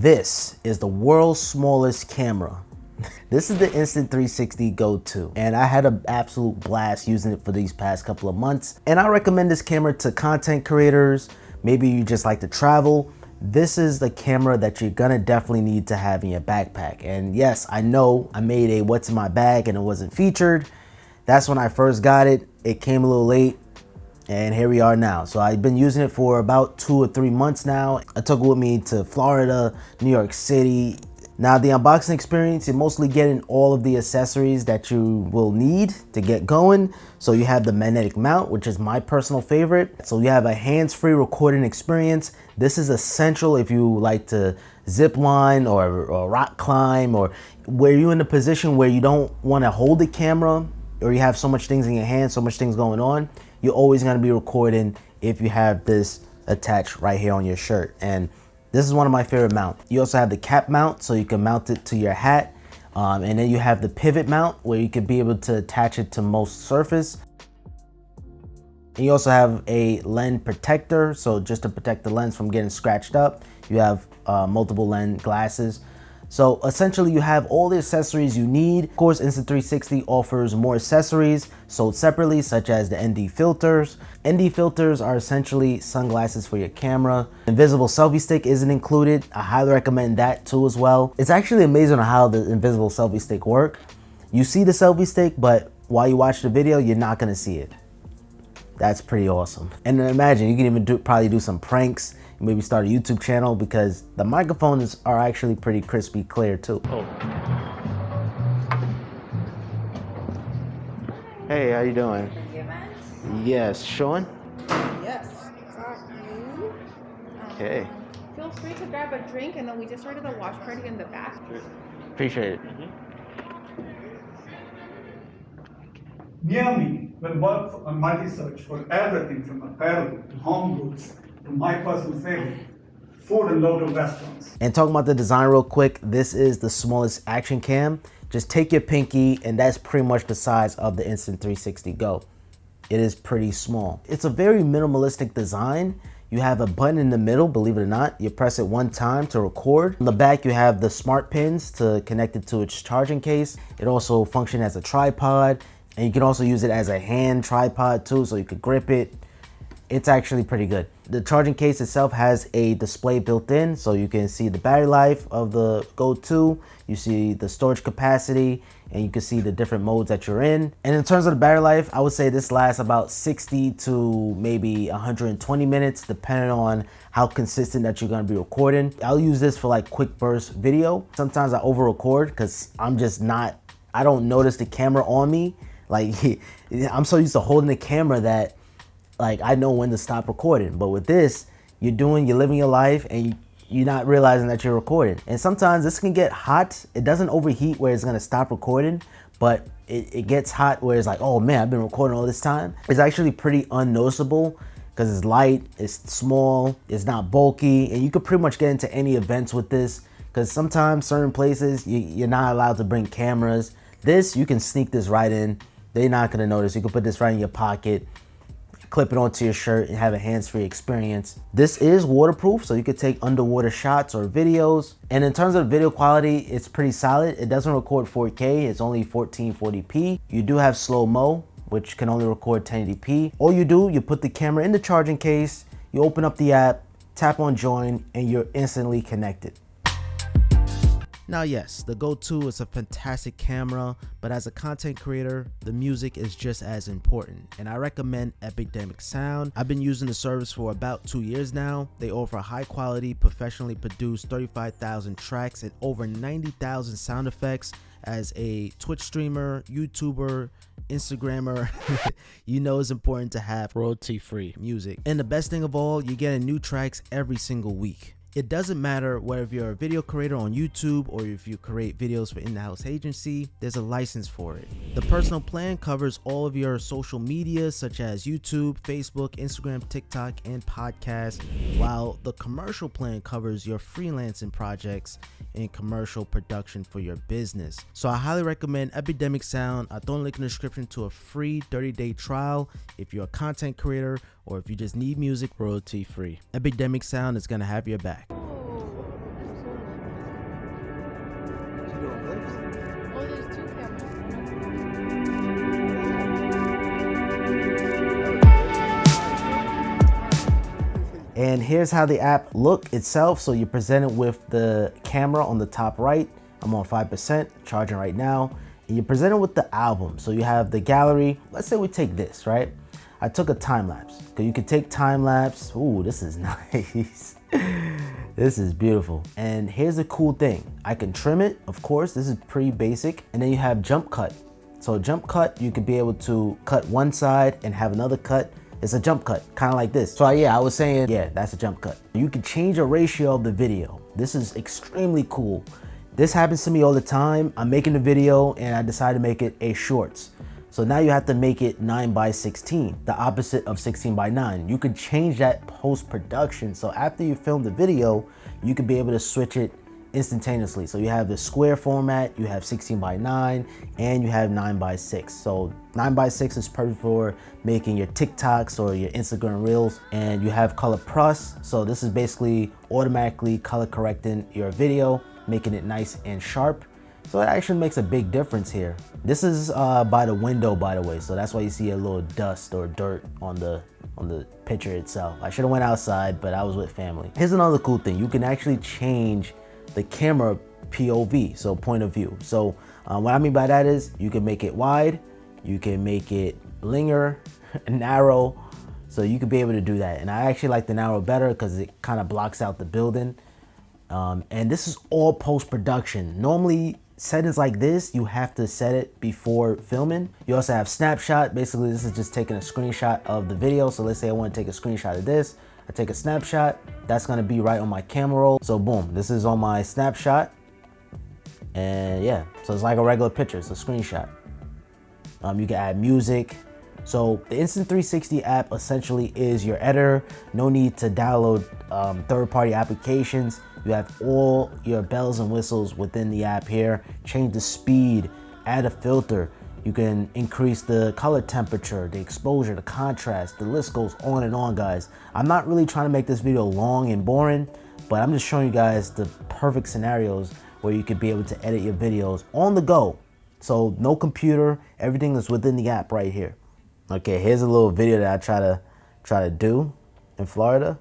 This is the world's smallest camera. This is the Insta360 Go 2, and I had an absolute blast using it for these past couple of months. And I recommend this camera to content creators. Maybe you just like to travel. This is the camera that you're gonna definitely need to have in your backpack. And yes, I know I made a what's in my bag and it wasn't featured. That's when I first got it. It came a little late, and here we are now. So I've been using it for about 2 or 3 months now. I took it with me to Florida, New York City. Now the unboxing experience, you're mostly getting all of the accessories that you will need to get going. So you have the magnetic mount, which is my personal favorite. So you have a hands-free recording experience. This is essential if you like to zip line or rock climb, or where you're in a position where you don't want to hold the camera, or you have so much things in your hand, so much things going on. You're always gonna be recording if you have this attached right here on your shirt. And this is one of my favorite mounts. You also have the cap mount, so you can mount it to your hat. And then you have the pivot mount, where you could be able to attach it to most surface. And you also have a lens protector, so just to protect the lens from getting scratched up. You have multiple lens glasses. So essentially you have all the accessories you need. Of course, Insta360 offers more accessories sold separately, such as the ND filters. ND filters are essentially sunglasses for your camera. Invisible selfie stick isn't included. I highly recommend that too as well. It's actually amazing how the invisible selfie stick work. You see the selfie stick, but while you watch the video, you're not gonna see it. That's pretty awesome. And imagine, you can even probably do some pranks, maybe start a YouTube channel, because the microphones are actually pretty crispy clear too. Oh. Hey, how you doing? Yes, Sean? Yes, got you. Okay. Feel free to grab a drink, and then we just started the watch party in the back. Appreciate it. Near me will work on multi-search for everything from apparel to home goods to my personal favorite, food and local restaurants. And talking about the design real quick, this is the smallest action cam. Just take your pinky, and that's pretty much the size of the Insta360 Go. It is pretty small. It's a very minimalistic design. You have a button in the middle, believe it or not. You press it one time to record. On the back, you have the smart pins to connect it to its charging case. It also functions as a tripod, and you can also use it as a hand tripod too, so you could grip it. It's actually pretty good. The charging case itself has a display built in, so you can see the battery life of the Go 2, you see the storage capacity, and you can see the different modes that you're in. And in terms of the battery life, I would say this lasts about 60 to maybe 120 minutes, depending on how consistent that you're gonna be recording. I'll use this for like quick burst video. Sometimes I over record because I don't notice the camera on me. Like, I'm so used to holding the camera that like I know when to stop recording. But with this, you're living your life, and you're not realizing that you're recording. And sometimes this can get hot. It doesn't overheat where it's gonna stop recording, but it gets hot where it's like, oh man, I've been recording all this time. It's actually pretty unnoticeable because it's light, it's small, it's not bulky, and you could pretty much get into any events with this, because sometimes certain places you're not allowed to bring cameras. This, you can sneak this right in. They're not gonna notice. You can put this right in your pocket, clip it onto your shirt, and have a hands-free experience. This is waterproof, so you could take underwater shots or videos. And in terms of video quality, it's pretty solid. It doesn't record 4K, it's only 1440p. You do have slow-mo, which can only record 1080p. All you do, you put the camera in the charging case, you open up the app, tap on join, and you're instantly connected. Now yes, the Go 2 is a fantastic camera, but as a content creator, the music is just as important, and I recommend Epidemic Sound. I've been using the service for about 2 years now. They offer high quality, professionally produced 35,000 tracks and over 90,000 sound effects. As a Twitch streamer, YouTuber, Instagrammer, you know it's important to have royalty-free music. And the best thing of all, you're getting new tracks every single week. It doesn't matter whether if you're a video creator on YouTube or if you create videos for in-house agency, there's a license for it. The personal plan covers all of your social media such as YouTube, Facebook, Instagram, TikTok, and podcasts, while the commercial plan covers your freelancing projects and commercial production for your business. So I highly recommend Epidemic Sound. I'll throw a link in the description to a free 30-day trial if you're a content creator or if you just need music royalty free. Epidemic Sound is gonna have your back. And here's how the app look itself. So you're presented with the camera on the top right. I'm on 5%, charging right now. And you're presented with the album. So you have the gallery. Let's say we take this, right? I took a time lapse. Because you can take time lapse. Ooh, this is nice. This is beautiful. And here's the cool thing. I can trim it, of course. This is pretty basic. And then you have jump cut. So jump cut, you could be able to cut one side and have another cut. It's a jump cut, kind of like this. So yeah, I was saying, yeah, that's a jump cut. You can change a ratio of the video. This is extremely cool. This happens to me all the time. I'm making a video and I decide to make it a shorts. So now you have to make it 9:16, the opposite of 16:9. You could change that post-production. So after you film the video, you could be able to switch it instantaneously. So you have the square format, you have 16:9, and you have 9:6. So 9:6 is perfect for making your TikToks or your Instagram Reels. And you have color plus. So this is basically automatically color correcting your video, making it nice and sharp. So it actually makes a big difference here. This is by the window, by the way. So that's why you see a little dust or dirt on the picture itself. I should have went outside, but I was with family. Here's another cool thing. You can actually change the camera POV, so point of view. So what I mean by that is you can make it wide, you can make it linear, narrow. So you could be able to do that. And I actually like the narrow better because it kind of blocks out the building. And this is all post-production. Normally, settings like this, you have to set it before filming. You also have snapshot. Basically, this is just taking a screenshot of the video. So let's say I want to take a screenshot of this. I take a snapshot. That's going to be right on my camera roll. So boom, this is on my snapshot. And yeah, so it's like a regular picture. It's a screenshot. You can add music. So the Instant360 app essentially is your editor. No need to download third-party applications. You have all your bells and whistles within the app here. Change the speed, add a filter. You can increase the color temperature, the exposure, the contrast. The list goes on and on, guys. I'm not really trying to make this video long and boring, but I'm just showing you guys the perfect scenarios where you could be able to edit your videos on the go. So no computer, everything is within the app right here. Okay, here's a little video that I try to do in Florida.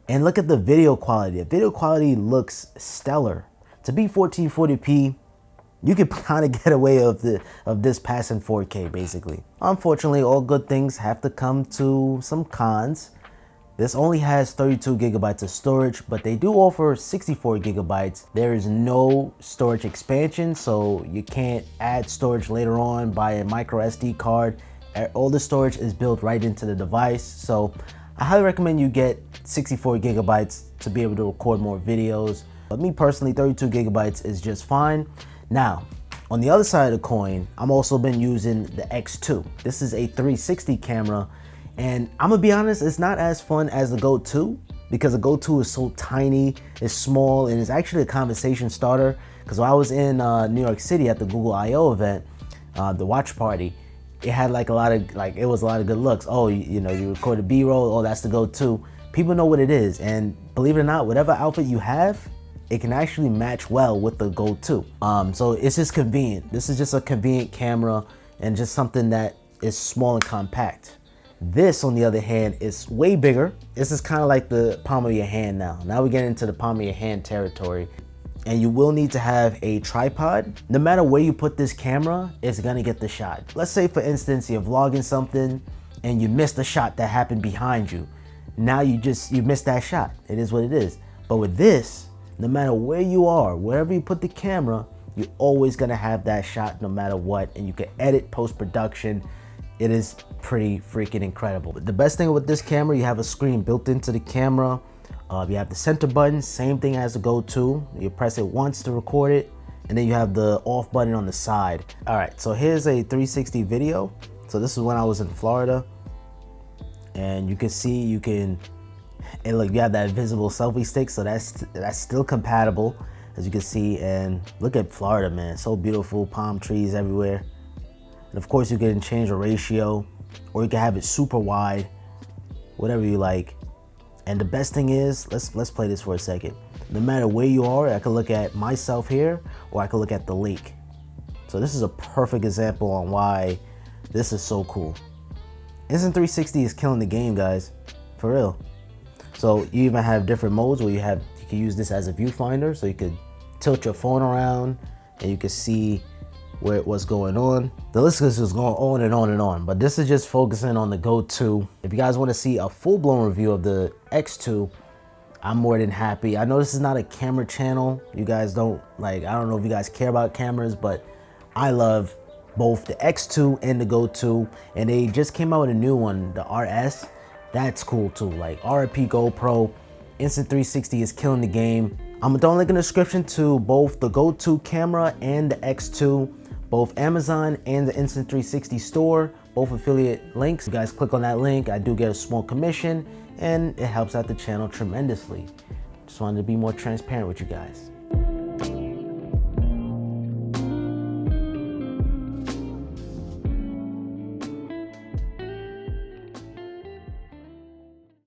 And look at the video quality. The video quality looks stellar. To be 1440p, you could kind of get away of this passing 4K basically. Unfortunately, all good things have to come to some cons. This only has 32 gigabytes of storage, but they do offer 64 gigabytes. There is no storage expansion, so you can't add storage later on by a micro SD card. All the storage is built right into the device. So I highly recommend you get 64 gigabytes to be able to record more videos. But me personally, 32 gigabytes is just fine. Now, on the other side of the coin, I'm also been using the X2. This is a 360 camera. And I'm gonna be honest, it's not as fun as the Go 2 because the Go 2 is so tiny, it's small, and it's actually a conversation starter. Because when I was in New York City at the Google I/O event, the watch party, it had like a lot of it was a lot of good looks. Oh, you know, you record a B-roll. Oh, that's the Go 2. People know what it is, and believe it or not, whatever outfit you have, it can actually match well with the Go 2. So it's just convenient. This is just a convenient camera and just something that is small and compact. This, on the other hand, is way bigger. This is kind of like the palm of your hand now. Now we get into the palm of your hand territory. And you will need to have a tripod. No matter where you put this camera, it's gonna get the shot. Let's say, for instance, you're vlogging something and you missed a shot that happened behind you. Now you missed that shot. It is what it is. But with this, no matter where you are, wherever you put the camera, you're always gonna have that shot no matter what. And you can edit post-production. It is pretty freaking incredible. But the best thing with this camera, you have a screen built into the camera. You have the center button, same thing as the Go 2. You press it once to record it, and then you have the off button on the side. All right, so here's a 360 video. So this is when I was in Florida, and you can see and look, you have that visible selfie stick, so that's still compatible, as you can see. And look at Florida, man, so beautiful, palm trees everywhere. And of course, you can change the ratio, or you can have it super wide, whatever you like. And the best thing is, let's play this for a second. No matter where you are, I can look at myself here, or I can look at the lake. So this is a perfect example on why this is so cool. Instant360 is killing the game, guys, for real. So you even have different modes where you can use this as a viewfinder, so you could tilt your phone around and you can see what's going on. The list is just going on and on and on, but this is just focusing on the Go 2. If you guys want to see a full-blown review of the X2, I'm more than happy. I know this is not a camera channel. You guys don't, like, I don't know if you guys care about cameras, but I love both the X2 and the Go 2, and they just came out with a new one, the RS. That's cool too. Like, RIP GoPro, Insta360 is killing the game. I'm gonna throw a link in the description to both the Go 2 camera and the X2, both Amazon and the Insta360 store, both affiliate links. You guys click on that link, I do get a small commission, and it helps out the channel tremendously. Just wanted to be more transparent with you guys.